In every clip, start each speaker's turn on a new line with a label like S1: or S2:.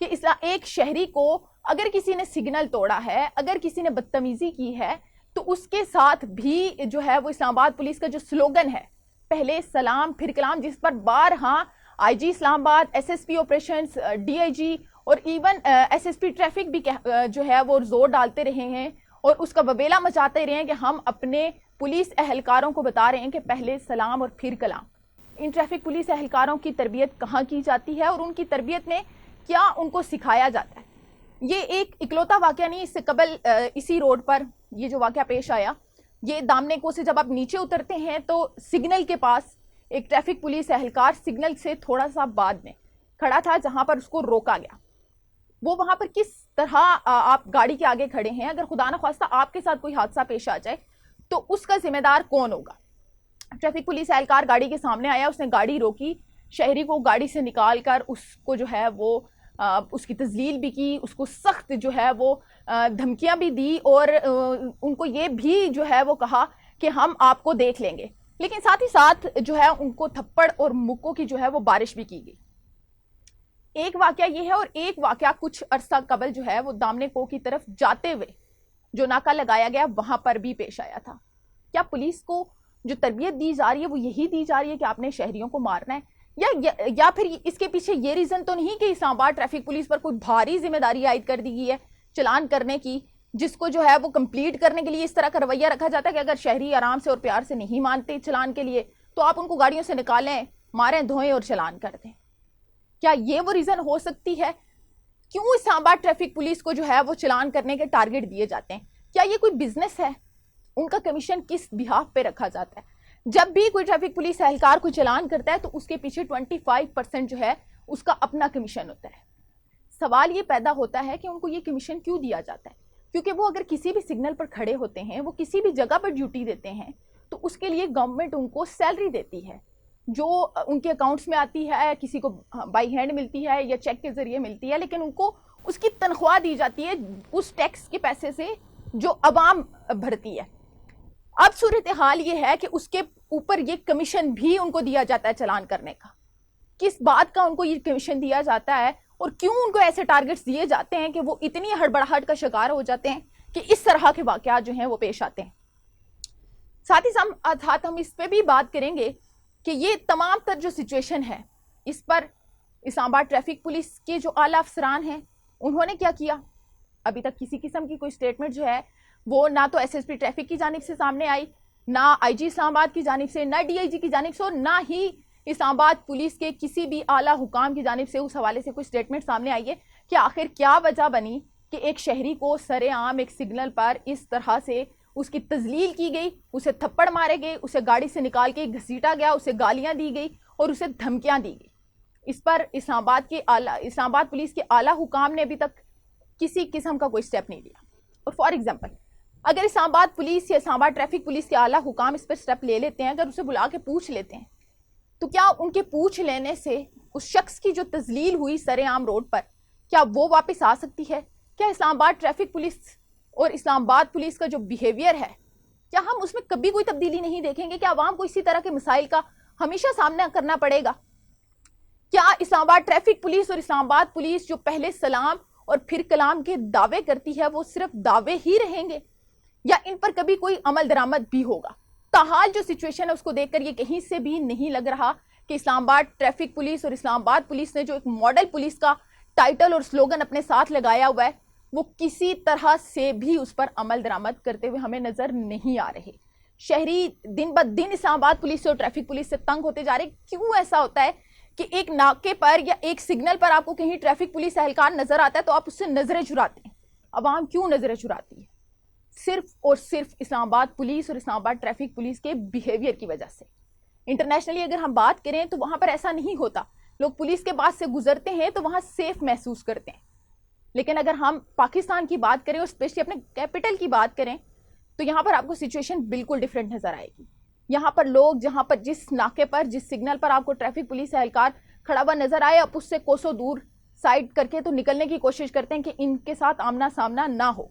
S1: کہ ایک شہری کو اگر کسی نے سگنل توڑا ہے, اگر کسی نے بدتمیزی کی ہے, تو اس کے ساتھ بھی جو ہے وہ اسلام آباد پولیس کا جو سلوگن ہے پہلے سلام پھر کلام, جس پر بارہا آئی G Islamabad, S S P operations, D I G اور even S S P traffic بھی جو ہے وہ زور ڈالتے رہے ہیں اور اس کا وبیلا مچاتے رہے ہیں کہ ہم اپنے پولیس اہلکاروں کو بتا رہے ہیں کہ پہلے سلام اور پھر کلام. ان ٹریفک پولیس اہلکاروں کی تربیت کہاں کی جاتی ہے اور ان کی تربیت میں کیا ان کو سکھایا جاتا ہے؟ یہ ایک اکلوتا واقعہ نہیں, اس سے قبل اسی روڈ پر یہ جو واقعہ پیش آیا, یہ دامنے کو سے جب آپ نیچے اترتے ہیں تو سگنل کے پاس ایک ٹریفک پولیس اہلکار سگنل سے تھوڑا سا بعد میں کھڑا تھا جہاں پر اس کو روکا گیا. وہ وہاں پر کس طرح آپ گاڑی کے آگے کھڑے ہیں, اگر خدا نخواستہ آپ کے ساتھ کوئی حادثہ پیش آ جائے تو اس کا ذمہ دار کون ہوگا؟ ٹریفک پولیس اہلکار گاڑی کے سامنے آیا, اس نے گاڑی روکی, شہری کو گاڑی سے نکال کر اس کو جو ہے وہ اس کی تذلیل بھی کی, اس کو سخت جو ہے وہ دھمکیاں بھی دی اور ان کو یہ بھی جو ہے وہ کہا کہ ہم آپ کو دیکھ لیں گے, لیکن ساتھ ہی ساتھ جو ہے ان کو تھپڑ اور مکوں کی جو ہے وہ بارش بھی کی گئی. ایک واقعہ یہ ہے, اور ایک واقعہ کچھ عرصہ قبل جو ہے وہ دامنے کو کی طرف جاتے ہوئے جو ناکہ لگایا گیا وہاں پر بھی پیش آیا تھا. کیا پولیس کو جو تربیت دی جا رہی ہے وہ یہی دی جا رہی ہے کہ آپ نے شہریوں کو مارنا ہے, یا پھر اس کے پیچھے یہ ریزن تو نہیں کہ اسلام آباد ٹریفک پولیس پر کوئی بھاری ذمہ داری عائد کر دی گئی ہے چلان کرنے کی, جس کو جو ہے وہ کمپلیٹ کرنے کے لیے اس طرح کا رویہ رکھا جاتا ہے کہ اگر شہری آرام سے اور پیار سے نہیں مانتے چلان کے لیے تو آپ ان کو گاڑیوں سے نکالیں, ماریں, دھوئیں اور چلان کر دیں. کیا یہ وہ ریزن ہو سکتی ہے کیوں اسلام آباد ٹریفک پولیس کو جو ہے وہ چلان کرنے کے ٹارگٹ دیے جاتے ہیں؟ کیا یہ کوئی بزنس ہے؟ ان کا کمیشن کس بہاف پہ رکھا جاتا ہے؟ جب بھی کوئی ٹریفک پولیس اہلکار کو چلان کرتا ہے تو اس کے پیچھے 25% جو ہے اس کا اپنا کمیشن ہوتا ہے. سوال یہ پیدا ہوتا ہے کہ ان کو یہ کمیشن کیوں دیا جاتا ہے؟ کیونکہ وہ اگر کسی بھی سگنل پر کھڑے ہوتے ہیں, وہ کسی بھی جگہ پر ڈیوٹی دیتے ہیں, تو اس کے لیے گورنمنٹ ان کو سیلری دیتی ہے جو ان کے اکاؤنٹس میں آتی ہے, کسی کو بائی ہینڈ ملتی ہے یا چیک کے ذریعے ملتی ہے, لیکن ان کو اس کی تنخواہ دی جاتی ہے اس ٹیکس کے پیسے سے جو عوام بھرتی ہے. اب صورتحال یہ ہے کہ اس کے اوپر یہ کمیشن بھی ان کو دیا جاتا ہے چلان کرنے کا. کس بات کا ان کو یہ کمیشن دیا جاتا ہے اور کیوں ان کو ایسے ٹارگٹس دیے جاتے ہیں کہ وہ اتنی ہڑبڑاہٹ کا شکار ہو جاتے ہیں کہ اس طرح کے واقعات جو ہیں وہ پیش آتے ہیں؟ ساتھ ہی ساتھ ہم اس پہ بھی بات کریں گے کہ یہ تمام تر جو سچویشن ہے اس پر اسلام آباد ٹریفک پولیس کے جو اعلیٰ افسران ہیں انہوں نے کیا کیا. ابھی تک کسی قسم کی کوئی سٹیٹمنٹ جو ہے وہ نہ تو ایس ایس پی ٹریفک کی جانب سے سامنے آئی, نہ آئی جی اسلام آباد کی جانب سے, نہ ڈی آئی جی کی جانب سے, اور نہ ہی اسلام آباد پولیس کے کسی بھی اعلیٰ حکام کی جانب سے اس حوالے سے کوئی سٹیٹمنٹ سامنے آئی ہے کہ آخر کیا وجہ بنی کہ ایک شہری کو سر عام ایک سگنل پر اس طرح سے اس کی تذلیل کی گئی, اسے تھپڑ مارے گئے, اسے گاڑی سے نکال کے گھسیٹا گیا, اسے گالیاں دی گئی اور اسے دھمکیاں دی گئی. اس پر اسلام آباد پولیس کے اعلیٰ حکام نے ابھی تک کسی قسم کا کوئی سٹیپ نہیں لیا. اور فار ایگزامپل اگر اسلام آباد پولیس یا اسلام آباد ٹریفک پولیس کے اعلیٰ حکام اس پر سٹیپ لے لیتے ہیں, اگر اسے بلا کے پوچھ لیتے ہیں, تو کیا ان کے پوچھ لینے سے اس شخص کی جو تذلیل ہوئی سر عام روڈ پر کیا وہ واپس آ سکتی ہے؟ کیا اسلام آباد ٹریفک پولیس اور اسلام آباد پولیس کا جو بیہیویئر ہے کیا ہم اس میں کبھی کوئی تبدیلی نہیں دیکھیں گے؟ کیا عوام کو اسی طرح کے مسائل کا ہمیشہ سامنا کرنا پڑے گا؟ کیا اسلام آباد ٹریفک پولیس اور اسلام آباد پولیس جو پہلے سلام اور پھر کلام کے دعوے کرتی ہے وہ صرف دعوے ہی رہیں گے یا ان پر کبھی کوئی عمل درآمد بھی ہوگا؟ تاحال جو سچویشن ہے اس کو دیکھ کر یہ کہیں سے بھی نہیں لگ رہا کہ اسلام آباد ٹریفک پولیس اور اسلام آباد پولیس نے جو ایک ماڈل پولیس کا ٹائٹل اور سلوگن اپنے ساتھ لگایا ہوا ہے وہ کسی طرح سے بھی اس پر عمل درآمد کرتے ہوئے ہمیں نظر نہیں آ رہے. شہری دن بدن اسلام آباد پولیس سے اور ٹریفک پولیس سے تنگ ہوتے جا رہے. کیوں ایسا ہوتا ہے کہ ایک ناکے پر یا ایک سگنل پر آپ کو کہیں ٹریفک پولیس اہلکار نظر آتا ہے تو آپ اس سے نظریں چراتے ہیں؟ عوام کیوں نظریں چراتی ہے؟ صرف اور صرف اسلام آباد پولیس اور اسلام آباد ٹریفک پولیس کے بیہیویئر کی وجہ سے. انٹرنیشنلی اگر ہم بات کریں تو وہاں پر ایسا نہیں ہوتا. لوگ پولیس کے پاس سے گزرتے ہیں تو وہاں سیف محسوس کرتے ہیں. لیکن اگر ہم پاکستان کی بات کریں اور اسپیشلی اپنے کیپٹل کی بات کریں تو یہاں پر آپ کو سچویشن بالکل ڈیفرنٹ نظر آئے گی. یہاں پر لوگ جہاں پر جس ناکے پر جس سگنل پر آپ کو ٹریفک پولیس اہلکار کھڑا ہوا نظر آئے آپ اس سے کوسوں دور سائڈ کر کے تو نکلنے کی کوشش کرتے ہیں کہ ان کے ساتھ آمنا سامنا نہ ہو.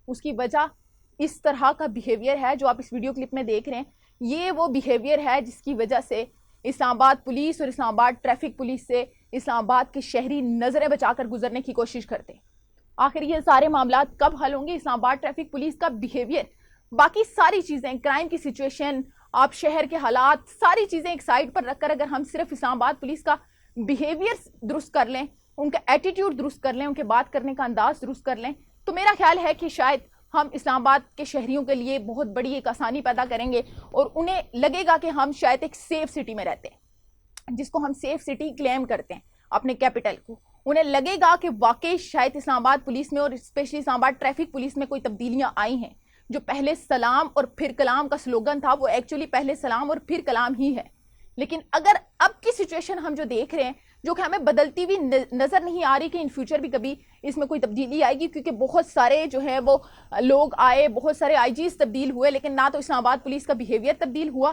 S1: اس کی وجہ اس طرح کا بیہیویئر ہے جو آپ اس ویڈیو کلپ میں دیکھ رہے ہیں. یہ وہ بیہیویئر ہے جس کی وجہ سے اسلام آباد پولیس اور اسلام آباد ٹریفک پولیس سے اسلام آباد کے شہری نظریں بچا کر گزرنے کی کوشش کرتے. آخر یہ سارے معاملات کب حل ہوں گے؟ اسلام آباد ٹریفک پولیس کا بیہیویئر، باقی ساری چیزیں، کرائم کی سچویشن، آپ شہر کے حالات، ساری چیزیں ایک سائڈ پر رکھ کر اگر ہم صرف اسلام آباد پولیس کا بیہیویئر درست کر لیں، ان کا ایٹیٹیوڈ درست کر لیں، ان کے بات کرنے کا انداز درست کر لیں، تو میرا خیال ہے کہ شاید ہم اسلام آباد کے شہریوں کے لیے بہت بڑی ایک آسانی پیدا کریں گے اور انہیں لگے گا کہ ہم شاید ایک سیف سٹی میں رہتے ہیں، جس کو ہم سیف سٹی کلیم کرتے ہیں اپنے کیپٹل کو. انہیں لگے گا کہ واقعی شاید اسلام آباد پولیس میں اور اسپیشلی اسلام آباد ٹریفک پولیس میں کوئی تبدیلیاں آئی ہیں. جو پہلے سلام اور پھر کلام کا سلوگن تھا وہ ایکچولی پہلے سلام اور پھر کلام ہی ہے. لیکن اگر اب کی سچویشن ہم جو دیکھ رہے ہیں، جو کہ ہمیں بدلتی ہوئی نظر نہیں آ رہی کہ ان فیوچر بھی کبھی اس میں کوئی تبدیلی آئے گی، کیونکہ بہت سارے جو ہے وہ لوگ آئے، بہت سارے آئی جیز تبدیل ہوئے، لیکن نہ تو اسلام آباد پولیس کا بیہیویئر تبدیل ہوا،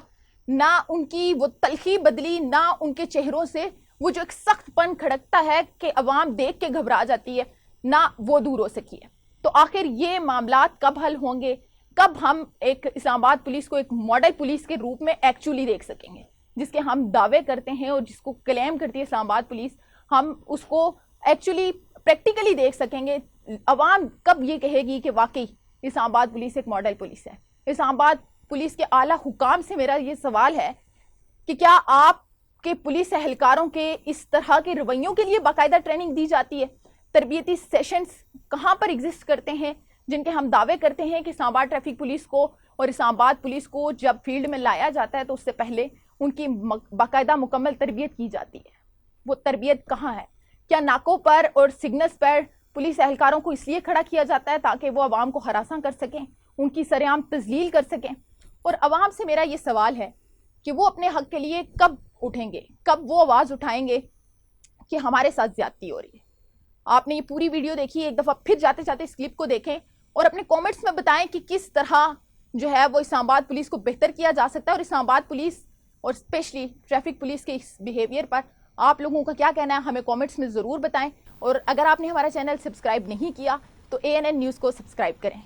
S1: نہ ان کی وہ تلخی بدلی، نہ ان کے چہروں سے وہ جو ایک سخت پن کھڑکتا ہے کہ عوام دیکھ کے گھبرا جاتی ہے، نہ وہ دور ہو سکی ہے. تو آخر یہ معاملات کب حل ہوں گے؟ کب ہم ایک اسلام آباد پولیس کو ایک ماڈل پولیس کے روپ میں ایکچولی دیکھ سکیں گے، جس کے ہم دعوے کرتے ہیں اور جس کو کلیم کرتی ہے اسلام آباد پولیس، ہم اس کو ایکچولی پریکٹیکلی دیکھ سکیں گے؟ عوام کب یہ کہے گی کہ واقعی اسلام آباد پولیس ایک ماڈل پولیس ہے؟ اسلام آباد پولیس کے اعلیٰ حکام سے میرا یہ سوال ہے کہ کیا آپ کے پولیس اہلکاروں کے اس طرح کے رویوں کے لیے باقاعدہ ٹریننگ دی جاتی ہے؟ تربیتی سیشنز کہاں پر ایگزسٹ کرتے ہیں جن کے ہم دعوے کرتے ہیں کہ اسلام آباد ٹریفک پولیس کو اور اسلام آباد پولیس کو جب فیلڈ میں لایا جاتا ہے تو اس سے پہلے ان کی باقاعدہ مکمل تربیت کی جاتی ہے؟ وہ تربیت کہاں ہے؟ کیا ناکوں پر اور سگنلز پر پولیس اہلکاروں کو اس لیے کھڑا کیا جاتا ہے تاکہ وہ عوام کو ہراساں کر سکیں، ان کی سرعام تذلیل کر سکیں؟ اور عوام سے میرا یہ سوال ہے کہ وہ اپنے حق کے لیے کب اٹھیں گے، کب وہ آواز اٹھائیں گے کہ ہمارے ساتھ زیادتی ہو رہی ہے؟ آپ نے یہ پوری ویڈیو دیکھی، ایک دفعہ پھر جاتے جاتے اس کلپ کو دیکھیں اور اپنے کومنٹس میں بتائیں کہ کس طرح جو ہے وہ اسلام آباد پولیس کو بہتر کیا جا سکتا ہے، اور اسلام آباد پولیس اور اسپیشلی ٹریفک پولیس کے اس بیہیویئر پر آپ لوگوں کا کیا کہنا ہے، ہمیں کومنٹس میں ضرور بتائیں. اور اگر آپ نے ہمارا چینل سبسکرائب نہیں کیا تو ANN نیوز کو سبسکرائب کریں.